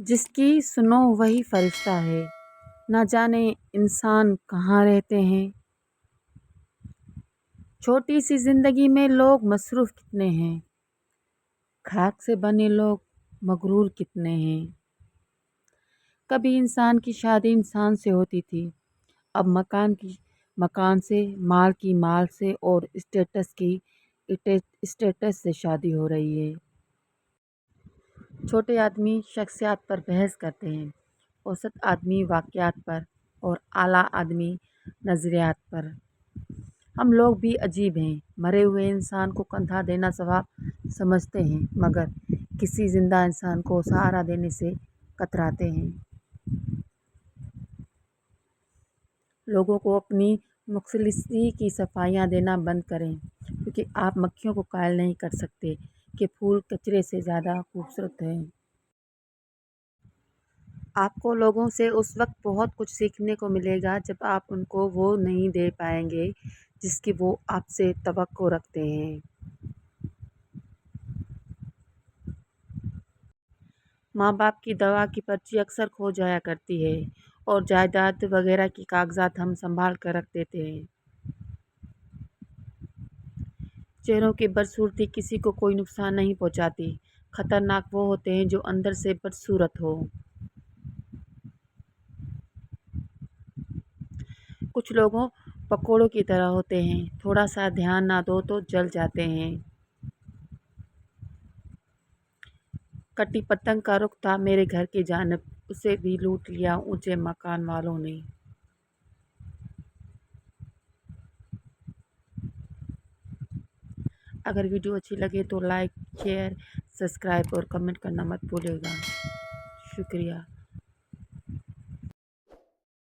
جس کی سنو وہی فرشتہ ہے، نہ جانے انسان کہاں رہتے ہیں۔ چھوٹی سی زندگی میں لوگ مصروف کتنے ہیں، خاک سے بنے لوگ مغرور کتنے ہیں۔ کبھی انسان کی شادی انسان سے ہوتی تھی، اب مکان سے، مال سے اور اسٹیٹس سے شادی ہو رہی ہے۔ چھوٹے آدمی شخصیات پر بحث کرتے ہیں، اوسط آدمی واقعات پر اور اعلیٰ آدمی نظریات پر۔ ہم لوگ بھی عجیب ہیں، مرے ہوئے انسان کو کندھا دینا ثواب سمجھتے ہیں مگر کسی زندہ انسان کو سہارا دینے سے کتراتے ہیں۔ لوگوں کو اپنی مخلصی کی صفائیاں دینا بند کریں، کیونکہ آپ مکھیوں کو قائل نہیں کر سکتے کہ پھول کچرے سے زیادہ خوبصورت ہیں۔ آپ کو لوگوں سے اس وقت بہت کچھ سیکھنے کو ملے گا جب آپ ان کو وہ نہیں دے پائیں گے جس کی وہ آپ سے توقع رکھتے ہیں۔ ماں باپ کی دوا کی پرچی اکثر کھو جایا کرتی ہے اور جائیداد وغیرہ کی کاغذات ہم سنبھال کر رکھ دیتے ہیں۔ چہروں کی بدصورتی کسی کو کوئی نقصان نہیں پہنچاتی، خطرناک وہ ہوتے ہیں جو اندر سے بدصورت ہو۔ کچھ لوگوں پکوڑوں کی طرح ہوتے ہیں، تھوڑا سا دھیان نہ دو تو جل جاتے ہیں۔ کٹی پتنگ کا رخ تھا میرے گھر کی جانب، اسے بھی لوٹ لیا اونچے مکان والوں نے۔ اگر ویڈیو اچھی لگے تو لائک، شیئر، سبسکرائب اور کمنٹ کرنا مت بھولیے گا۔ شکریہ۔